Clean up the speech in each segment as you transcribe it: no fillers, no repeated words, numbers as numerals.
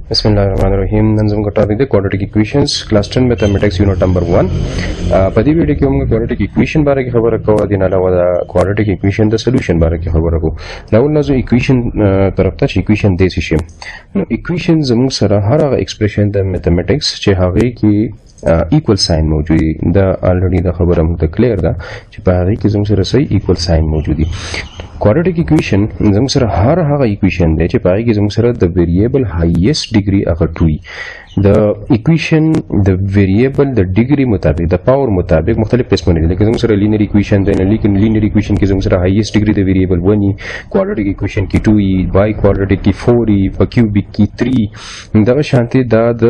Bismillahirrahmanirrahim. नन जों टॉपिक दे quadratic equations class 10 mathematics unit number 1 पदी वीडियो के हम क्वाड्रेटिक इक्वेशन बारे की खबर को दिन अलावा क्वाड्रेटिक इक्वेशन द सॉल्यूशन बारे की खबर को लाउल जो इक्वेशन तरफ ता इक्वेशन दे सिस्टम इक्वेशन जम सरा हर एक्सप्रेशन द मैथमेटिक्स चे हागे की इक्वल साइन मौजूदी द ऑलरेडी द खबर हम द क्लियर दा चे पागे की जम सरा सही इक्वल साइन मौजूदी क्वाड्रेटिक इक्वेशन जम सरा हर हागा इक्वेशन दे चे पागे की जम सरा द वेरिएबल हाईएस्ट डिग्री अगर true the equation the variable the degree मुताबिक the power मुताबिक मुख्तलिफ किस्म है लेकिन जम सरा लीनियर इक्वेशन दे लेकिन लीनियर इक्वेशन की जम सरा highest degree the variable 1 quadratic equation की 2 बाई क्वाड्रेटिक की 4 क्यूबिक की 3 दा शांति दा द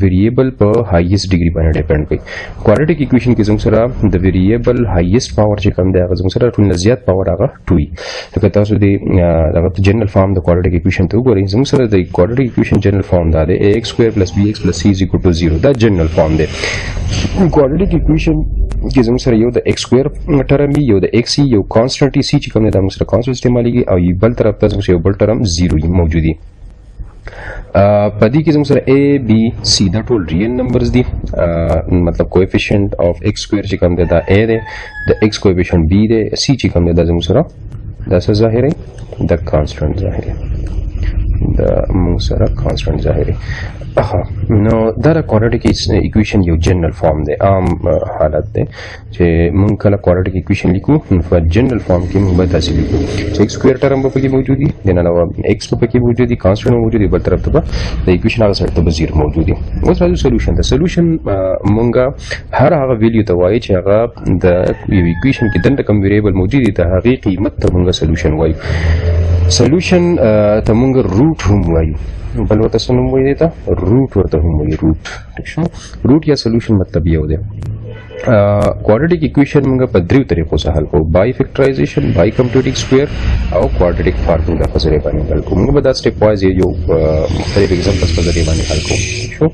वेरिएबल पर हाईएस्ट डिग्री पर डिपेंड कोई क्वाड्रेटिक इक्वेशन की जम सरा द वेरिएबल हाईएस्ट पावर जे कम दे जम सरा टुन ज्यादा पावर आगा 2 तो कहता सो दे जनरल फॉर्म द क्वाड्रेटिक इक्वेशन तो गोरे जम सरा द क्वाड्रेटिक इक्वेशन जनरल फॉर्म दा दे ax² + bx + c is equal to 0 that general form there quadratic equation की जम सर यो द x² टर्म भी यो द x यो कांस्टेंट c ची कम दा मुसरा कांस्टेंट इस्तेमाल की और ये बल तरफ ता जम से बल टर्म 0 ही मौजूद है पदी की जम सर a b c द टोटल रियल नंबर्स दी मतलब कोएफिशिएंट ऑफ x² ची कम दा a दे द x कोएफिशिएंट b दे c ची कम दा जम सर द जाहिर है द कांस्टेंट जाहिर है द मुसरा कांस्टेंट जाहिर है नो दर क्वाड्रेटिक इक्वेशन यो जनरल फॉर्म दे आम हालत दे जे mun kala quadratic equation लिखो पर जनरल फॉर्म की mun बता सी लिखो जे x² टर्म पे की मौजूदी देना अलावा x पे की मौजूदी कांस्टेंट मौजूदी बल तरफ तो द इक्वेशन आगे साइड तो 0 मौजूदी उस राजू सॉल्यूशन द सॉल्यूशन मुंगा हर हागा वैल्यू तो वाई जे हागा द इक्वेशन की दंड कम वेरिएबल मौजूदी त हागी कीमत तो मुंगा सॉल्यूशन वाई सॉल्यूशन त मुंगा रूट हम वाई बल वता सुनम वही देता रूट वता हम वही रूट ठीक है रूट या सॉल्यूशन मतलब ये हो दे क्वाड्रेटिक इक्वेशन मंगा पद्रिव तरीकों से हल को by factorisation by computing square और क्वाड्रेटिक फार्मूला का जरिए बने हल को मंगा बता स्टेप वाइज ये जो मुख्तलिफ एग्जांपल्स का जरिए बने हल को सो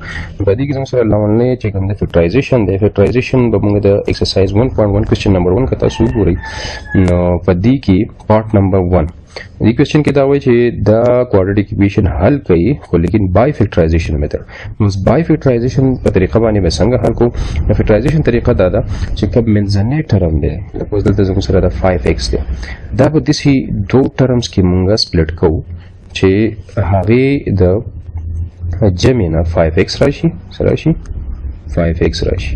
बदी की समस्या लावन ने चेक हमने फैक्टराइजेशन मंगा द एक्सरसाइज 1.1 क्वेश्चन नंबर 1 का तासुब हो रही पदी की पार्ट नंबर 1 ये क्वेश्चन के दावे छे द क्वाड्रेटिक इक्वेशन हल कई को लेकिन बाय फैक्टराइजेशन मेथड उस बाय फैक्टराइजेशन का तरीका बाने में संग हल को फैक्टराइजेशन तरीका दादा जे कब मेंजने टर्म दे सपोज दलते जम सरा द 5x दे दा दिस ही दो टर्म्स की मुंगा स्प्लिट को छे हावे द जमीना 5x राशि 5x राशि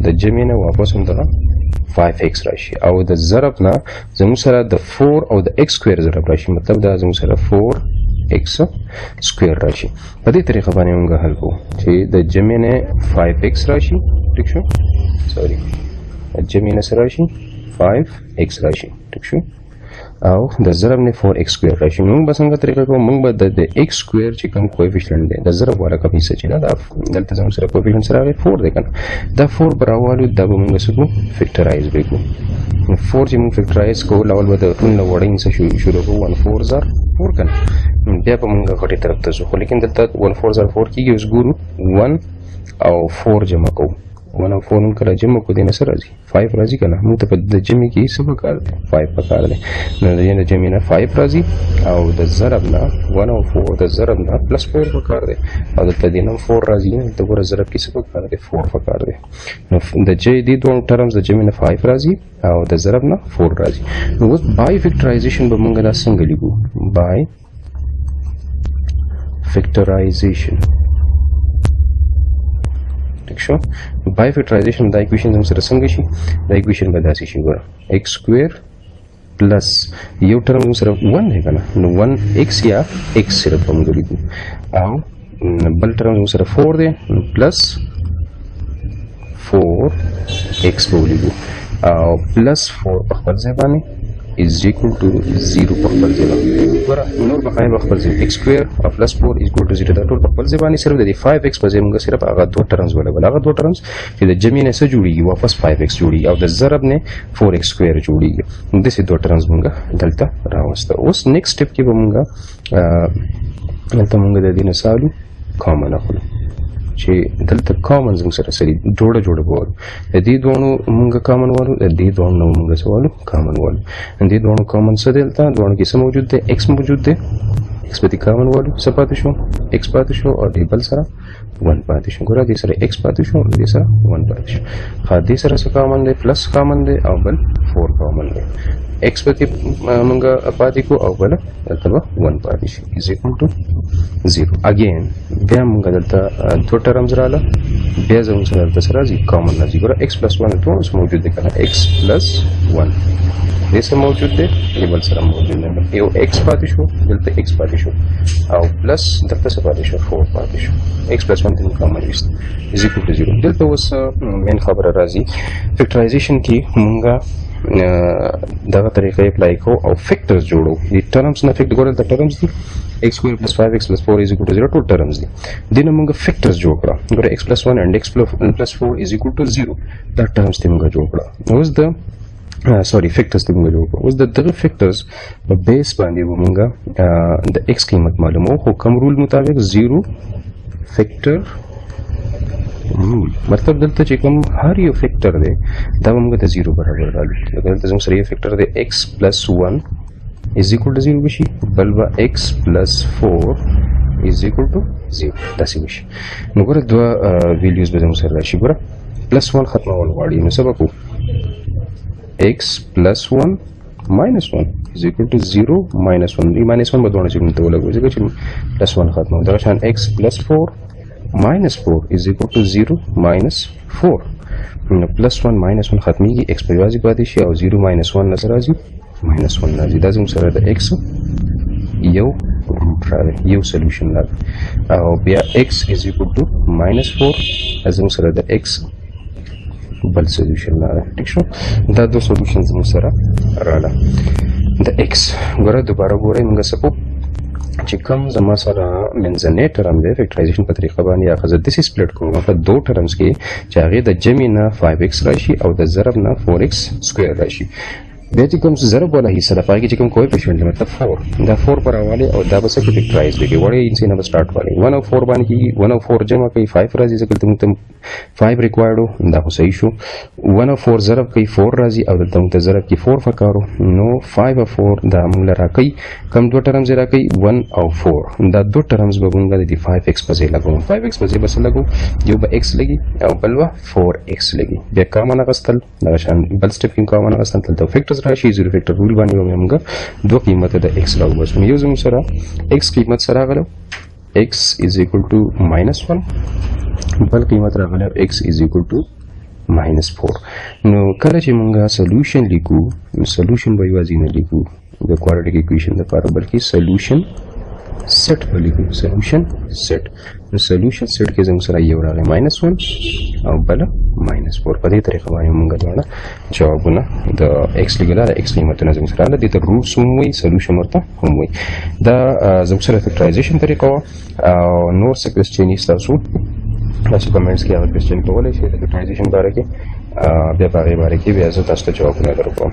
द जमीना वापस हम 5x राशि और द ज़रब ना जम सरा द 4 और द x² ज़रब राशि मतलब द जम सरा 4x² राशि पदी तरीका बने होंगे हल को जे द जमीन 5x राशि ठीक है सॉरी जमीन राशि 5x राशि ठीक है और द ज़रब ने 4x² राशि मंग बसंग तरीका को मंग बद द x² ची कम कोएफिशिएंट दे द ज़रब वाला कभी से चिना द गलत जम सरा कोएफिशिएंट सरा 4 देखना द 4 बराबर वाले द मंग सको फैक्टराइज बेको 4 ची मंग फैक्टराइज को लेवल बद तुन लवडिंग से शुरू को 1 4 जार 4 कन बे प मंग घटी तरफ त जो लेकिन दत्ता 1 4 जार 4 की यूज गुरु 1 और 4 जमा को 1 और 4 का जमा को देना सर राजी 5 राजी का ना मुंह तो पद जमी की सब कर दे 5 पकार दे न ये जमी ना 5 राजी और द ज़रब ना 1 और 4 द ज़रब ना +4 पकार दे और द दिन 4 राजी तो पूरा ज़रब की सब पकार दे 4 पकार दे द जे दी दोनों टर्म्स द जमी ना 5 राजी और द ज़रब ना 4 राजी वो बाय फैक्टराइजेशन बमंगला संगलिगु बाय फैक्टराइजेशन ठीक शो बाय फैक्टराइजेशन द इक्वेशन हम सर संगशी द इक्वेशन बदासी शिगोरा x² प्लस यो टर्म हम सर 1 है ना 1x या x सिर्फ हम जोड़ी दो आओ बल टर्म हम सर 4 दे प्लस 4x बोली दो आओ प्लस 4 पखल से बाने is equal to 0 पखल से बरा नोर बकाए पखल से x² और प्लस 4 is equal to 0 दा टोटल पखल से बानी सिर्फ दे 5x पर जेमगा सिर्फ आगा दो टर्म्स वाला आगा दो टर्म्स फिर जमीन से जुड़ेगी वापस 5x जुड़ी और द ज़रब ने 4x² जुड़ेगी दिस दो टर्म्स मंगा दलता रावस्ता उस नेक्स्ट स्टेप की बमंगा दलता मंगा दे दिन सालू कॉमन अखलो चे दलता कॉमन जंग सर सरी जोड़ा जोड़ा बोल दी दोनों मंगा कॉमन वालो दी दोनों मंगा सवालो कॉमन वालो दी दोनों कॉमन से दलता दोनों की से मौजूद है x मौजूद है x پتی کامن والو سپاتې شو x پاتې شو او دې بل سره 1 پاتې شو ګوره دې سره x پاتې شو دې سره 1 پاتې شو خا دې سره څه کامن دی پلس کامن دی او بل 4 کامن دی x پتی موږ پاتې کو او بل دلته 1 پاتې شي is equal to 0 again بیا موږ دلته دوه ټرمز رااله بیا زموږ سره دلته سره راځي کامن راځي ګوره x plus 1 ټول موجود دی کنه x plus 1 دې سره موجود دی دې بل سره موجود دی یو x پاتې شو دلته x پاتې شو او پلس دلته څه پاتې شو 4 پاتې شو x plus 1 ته کامن وست is equal to 0 دلته اوس مین خبره راځي فیکټرایزیشن کې موږ دغه طریقې اپلای کو او فیکټرز جوړو دي ټرمز نه فیکټ ګورل د ټرمز دي x square plus 5x plus 4 is equal to 0 ټول ټرمز دي دینه موږ فیکټرز جوړ کړه ګوره x plus 1 and x plus 4 is equal to 0 دا ټرمز ته موږ جوړ کړه اوس د سوري فیکټرز ته موږ جوړ کړو اوس د دغه فیکټرز په بیس باندې موږ د x قیمت معلومو خو کوم رول مطابق 0 فیکټر مطلب دلته چې کوم هر یو فیکټر دی دا موږ ته 0 برابر راځي دلته زموږ سره یو فیکټر دی x plus 1 is equal to 0 بشي بل به x plus 4 is equal to 0 داسې بشي نو ګوره دوه ویلیوز به زموږ سره راشي ګوره plus 1 ختمول غواړي نو څه به کوو x plus 1 minus 1 is equal to 0 minus 1 minus 1 به دونه چې موږ ته ولګو ځکه چې plus 1 ختمو دغه شان x plus 4 minus 4 is equal to 0 minus 4 نو plus 1 minus 1 ختمیږي x په یوازې پاتې شي او 0 minus 1 نه راځي minus 1 راځي دا زموږ سره د x یو روټ راځي یو سولوشن راځي او بیا x is equal to minus 4 زموږ سره د x بل سولوشن راځي ٹھیک شو دا دوه سولوشن زموږ سره رااله د x ګوره دوباره ګورئ موږ څه چې کوم زما سره منځنی ټرم دی فیکټرایزیشن په طریقه باندې یا زه داسې سپلیټ کوم په دوه ټرمز کې چې هغې د جمع نه 5x راشي او د ضرب نه 4x سکویر راشي بیا چې کوم ضرب والا حصه ده په هغې کې چې کوم کویفیشنټ دی مطلب 4 دا 4 پر راوالی او دا به څه کې فیکټرایز دی وړې انسي نه به سټارټ والی 1 او 4 باندې کېږي 1 او 4 جمع کوي 5 راځي ځکه دلته موږ ته 5 ریکوایرډ و دا خو صحیح شو 1 او 4 ضرب کوي 4 راځي او دلته موږ ته ضرب کې 4 پکارو نو 5 او 4 دا موږ له راکوي کوم دوه ټرمز یې راکوي 1 او 4 دا دوه ټرمز به موږ د 5x په ځای لګوو 5x په ځای به څه لګوو یو به x لګي او بل به 4x لګي بیا کامن اخیستل دغه شان بل سټپ کې کامن اخیستل دلته فیکټرز راشي 0 فیکټر رول باندې موږ دوه قیمت د x راوباسو یو زموږ سره x قیمت سره راغلو x is equal to minus 1 بل قیمت راغلو x is equal to minus 4 نو کله چې موږ سولوشن لیکو سولوشن به یوازې نه لیکو د کوادرټیک ایکویشن لپاره بلکې سولوشن سیټ به لیکو سولوشن سیټ نو سولوشن سیټ کې زموږ سره یو راغی minus 1 او بل minus 4 په دې طریقه باندې موږ دواړه جوابونه د x لګلا د x قیمتونه زموږ سره راغله دې ته روټس هم وایي سولوشن ورته هم وایي دا زموږ سره فیکټرایزیشن طریقه وه او نور څه کوېسچن یې ستاسو تاسو کمنټس کې هغه کوېسچن کولی شئ د فیکټرایزیشن باره کې بیا په هغې باره کې بیا زه تاسو ته جوابونه درکوم